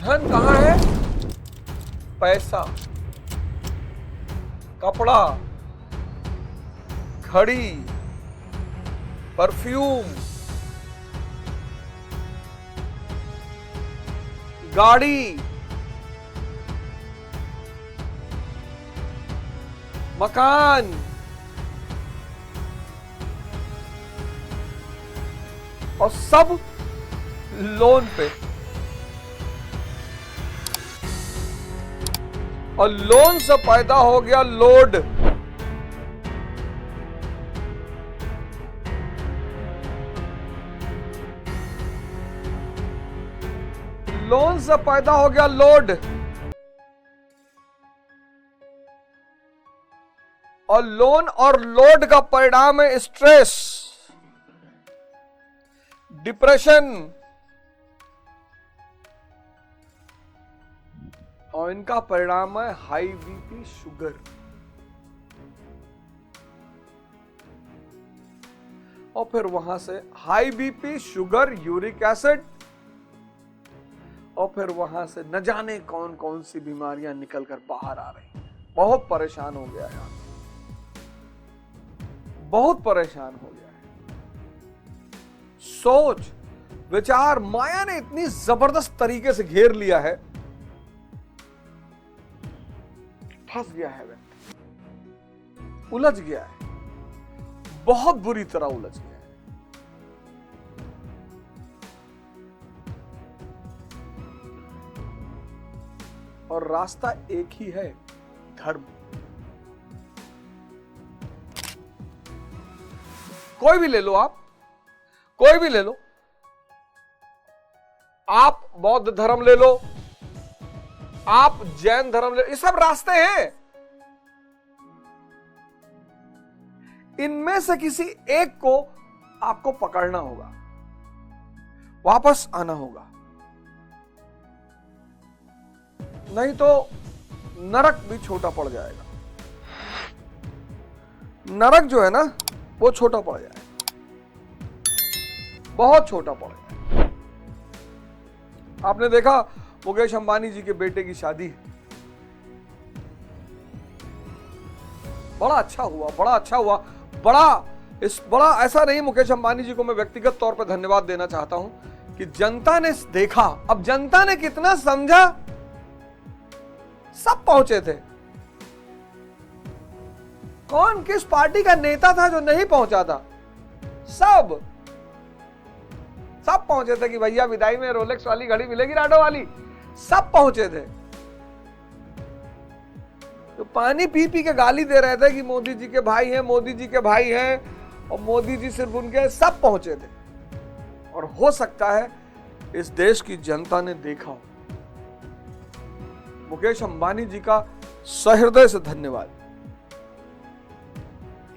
धन कहां है? पैसा, कपड़ा, घड़ी, परफ्यूम, गाड़ी, मकान, और सब लोन पे। और लोन से पैदा हो गया लोड। लोन से पैदा हो गया लोड, और लोन और लोड का परिणाम है स्ट्रेस, डिप्रेशन, और इनका परिणाम है हाई बीपी, शुगर। और फिर वहां से high BP, sugar, uric acid, और फिर वहां से न जाने कौन कौन सी बीमारियां निकलकर बाहर आ रही। बहुत परेशान हो गया यार, बहुत परेशान हो गया है। सोच विचार माया ने इतनी जबरदस्त तरीके से घेर लिया है, फंस गया है व्यक्ति, उलझ गया है, बहुत बुरी तरह उलझ गया है। और रास्ता एक ही है, धर्म। कोई भी ले लो, आप कोई भी ले लो, आप बौद्ध धर्म ले लो, आप जैन धर्म ले लो, ये सब रास्ते हैं। इनमें से किसी एक को आपको पकड़ना होगा, वापस आना होगा, नहीं तो नरक भी छोटा पड़ जाएगा। नरक जो है ना, वो छोटा पड़ जाएगा, बहुत छोटा पड़ जाएगा। आपने देखा मुकेश अंबानी जी के बेटे की शादी, बड़ा अच्छा हुआ, बड़ा अच्छा हुआ, बड़ा ऐसा नहीं। मुकेश अंबानी जी को मैं व्यक्तिगत तौर पर धन्यवाद देना चाहता हूं कि जनता ने देखा। अब जनता ने कितना समझा, सब पहुंचे थे। कौन किस पार्टी का नेता था जो नहीं पहुंचा था? सब पहुंचे थे कि भैया विदाई में रोलेक्स वाली घड़ी मिलेगी, राडो वाली। सब पहुंचे थे। तो पानी पी पी के गाली दे रहे थे कि मोदी जी के भाई हैं, मोदी जी के भाई हैं, और मोदी जी सिर्फ उनके। सब पहुंचे थे। और हो सकता है इस देश की जनता ने देखा हो। मुकेश अंबानी जी का सहृदय से धन्यवाद।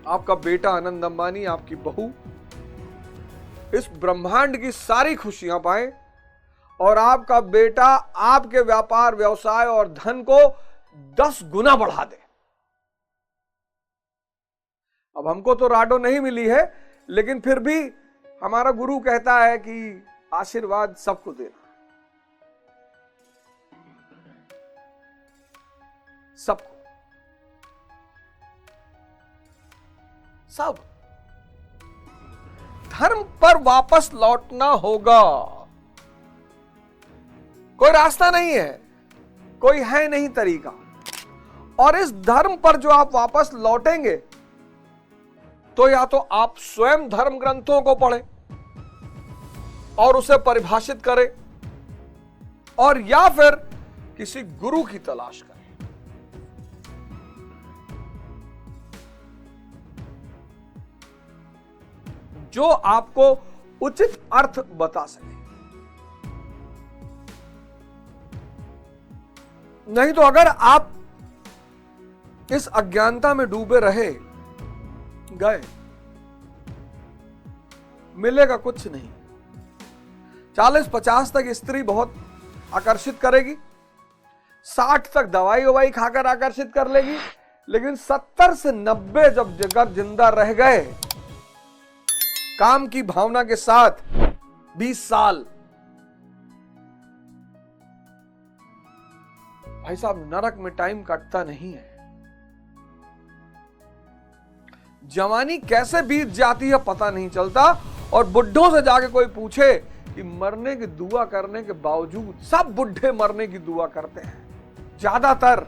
आपका बेटा आनंद अंबानी, आपकी बहू इस ब्रह्मांड की सारी खुशियां पाए, और आपका बेटा आपके व्यापार, व्यवसाय और धन को 10 गुना बढ़ा दे। अब हमको तो राडो नहीं मिली है, लेकिन फिर भी हमारा गुरु कहता है कि आशीर्वाद सबको देना, सबको, सब। धर्म पर वापस लौटना होगा। कोई रास्ता नहीं है, कोई है नहीं तरीका। और इस धर्म पर जो आप वापस लौटेंगे, तो या तो आप स्वयं धर्म ग्रंथों को पढ़ें और उसे परिभाषित करें, और या फिर किसी गुरु की तलाश करें जो आपको उचित अर्थ बता सके। नहीं तो अगर आप इस अज्ञानता में डूबे रहे गए, मिलेगा कुछ नहीं। 40-50 तक स्त्री बहुत आकर्षित करेगी, 60 तक दवाई ववाई खाकर आकर्षित कर लेगी, लेकिन 70 से 90 जब जगह जिंदा रह गए काम की भावना के साथ, 20 साल, भाई साहब नरक में टाइम कटता नहीं है। जवानी कैसे बीत जाती है पता नहीं चलता, और बुढ़ों से जाके कोई पूछे कि मरने की दुआ करने के बावजूद, सब बुढ़े मरने की दुआ करते हैं, ज्यादातर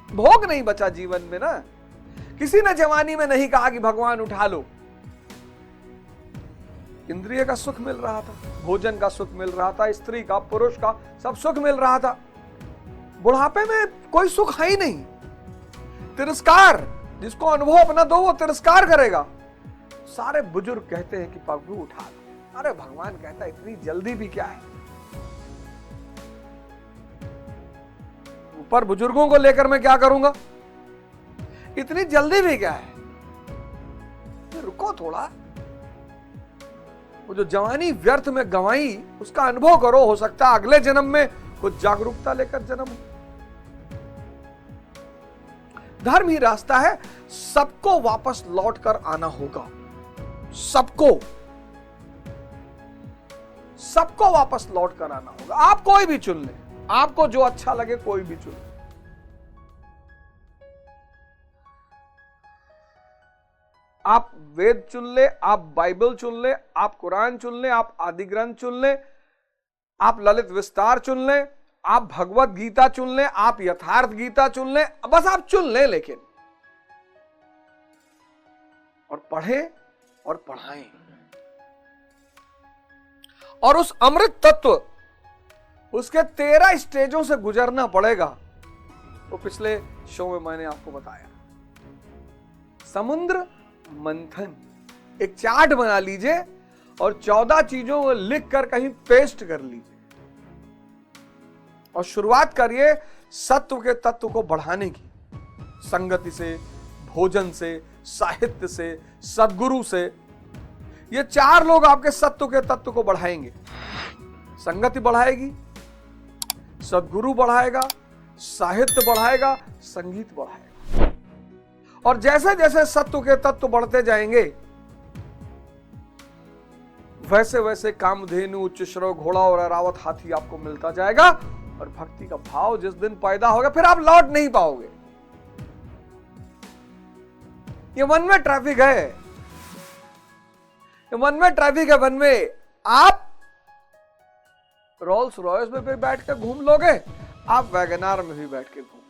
भोग नहीं बचा जीवन में ना। किसी ने जवानी में नहीं कहा कि भगवान उठा लो। इंद्रिय का सुख मिल रहा था, भोजन का सुख मिल रहा था, स्त्री का पुरुष का सब सुख मिल रहा था। बुढ़ापे में कोई सुख है ही नहीं। तिरस्कार, जिसको अनुभव अपना दो वो तिरस्कार करेगा। सारे बुजुर्ग कहते हैं कि प्रभु उठा लो। अरे भगवान कहता है इतनी जल्दी भी क्या है। ऊपर बुजुर्गों को लेकर मैं क्या करूंगा, इतनी जल्दी भी क्या है, रुको थोड़ा। वो जो जवानी व्यर्थ में गंवाई उसका अनुभव करो, हो सकता है अगले जन्म में कुछ जागरूकता लेकर जन्म हो। धर्म ही रास्ता है, सबको वापस लौट कर आना होगा। सबको वापस लौट कर आना होगा। आप कोई भी चुन ले, आपको जो अच्छा लगे कोई भी चुन ले। आप वेद चुन ले, आप बाइबल चुन ले, आप कुरान चुन ले, आप आदि ग्रंथ चुन ले, आप ललित विस्तार चुन ले, आप भगवत गीता चुन ले, आप यथार्थ गीता चुन ले, बस आप चुन ले, लेकिन और पढ़े और पढ़ाएं। और उस अमृत तत्व, उसके 13 स्टेजों से गुजरना पड़ेगा। वो पिछले शो में मैंने आपको बताया। समुद्र मंथन, एक चार्ट बना लीजिए और 14 चीजों को लिख कर कहीं पेस्ट कर लीजिए और शुरुआत करिए सत्व के तत्व को बढ़ाने की। संगति से, भोजन से, साहित्य से, सद्गुरु से। ये 4 लोग आपके सत्व के तत्व को बढ़ाएंगे। संगति बढ़ाएगी, सद्गुरु बढ़ाएगा, साहित्य बढ़ाएगा, संगीत बढ़ाएगा। और जैसे जैसे सत्व के तत्व बढ़ते जाएंगे वैसे वैसे कामधेनु, उच्च श्रव घोड़ा और अरावत हाथी आपको मिलता जाएगा। और भक्ति का भाव जिस दिन पैदा होगा फिर आप लौट नहीं पाओगे। ये वन वे ट्रैफिक है, ये वन वे ट्रैफिक है। वन वे आप रोल्स रॉयस में भी बैठ कर घूम लोगे, आप वैगनार में भी बैठ के घूम लोगे।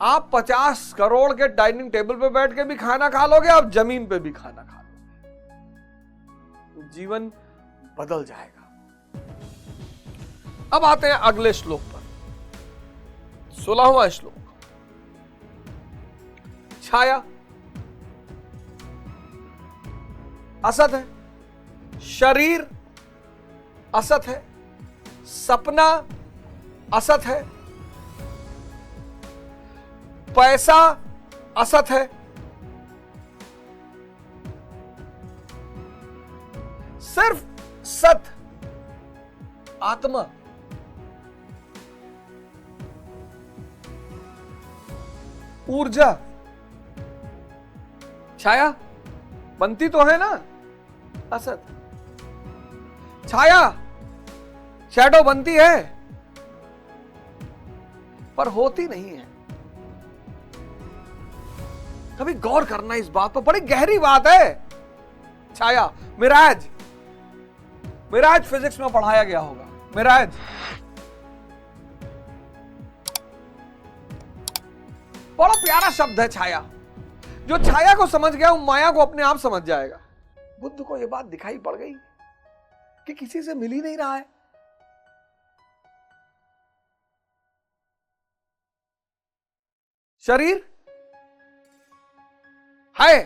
आप 50 करोड़ के डाइनिंग टेबल पे बैठ के भी खाना खा लोगे, आप जमीन पे भी खाना खा लोगे। जीवन बदल जाएगा। अब आते हैं अगले श्लोक पर, 16वां श्लोक। छाया असत है, शरीर असत है, सपना असत है, पैसा असत है, सिर्फ सत आत्मा। ऊर्जा, छाया बनती तो है ना, असत। छाया, शैडो बनती है पर होती नहीं है। कभी गौर करना इस बात पर, बड़ी गहरी बात है। छाया, मिराज, मिराज फिजिक्स में पढ़ाया गया होगा। मिराज बड़ा प्यारा शब्द है छाया। जो छाया को समझ गया वो माया को अपने आप समझ जाएगा। बुद्ध को यह बात दिखाई पड़ गई कि किसी से मिल ही नहीं रहा है। शरीर है,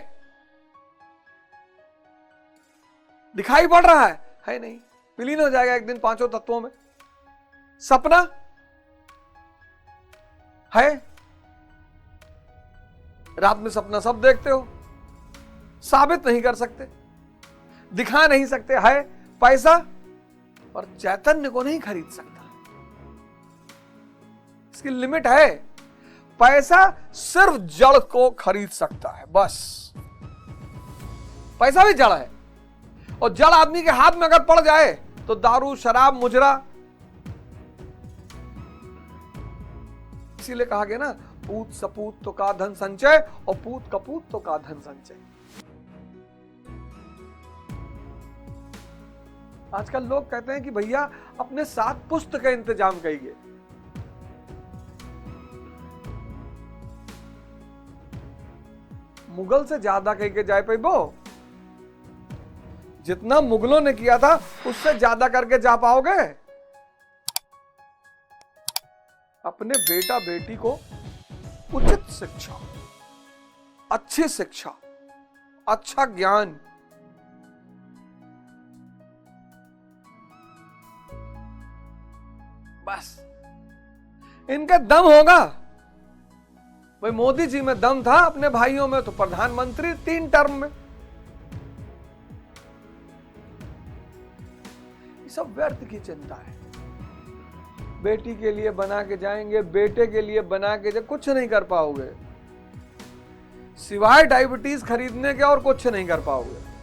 दिखाई पड़ रहा है नहीं, विलीन हो जाएगा एक दिन 5 तत्वों में। सपना है, रात में सपना सब देखते हो, साबित नहीं कर सकते, दिखा नहीं सकते। है पैसा, और चैतन्य को नहीं खरीद सकता, इसकी लिमिट है। पैसा सिर्फ जड़ को खरीद सकता है, बस। पैसा भी जड़ है, और जड़ आदमी के हाथ में अगर पड़ जाए तो दारू, शराब, मुजरा इसीलिए कहा गया ना, पूत सपूत तो का धन संचय और पूत कपूत तो का धन संचय। आजकल लोग कहते हैं कि भैया अपने साथ पुस्तक का इंतजाम करिए। मुगल से ज्यादा कह के जाए पैबो, जितना मुगलों ने किया था उससे ज्यादा करके जा पाओगे। अपने बेटा बेटी को उचित शिक्षा, अच्छी शिक्षा, अच्छा ज्ञान, बस इनका दम होगा। भाई मोदी जी में दम था, अपने भाइयों में तो प्रधानमंत्री 3 टर्म में। ये सब व्यर्थ की चिंता है। बेटी के लिए बना के जाएंगे, बेटे के लिए बना के कुछ नहीं कर पाओगे, सिवाय डायबिटीज खरीदने के और कुछ नहीं कर पाओगे।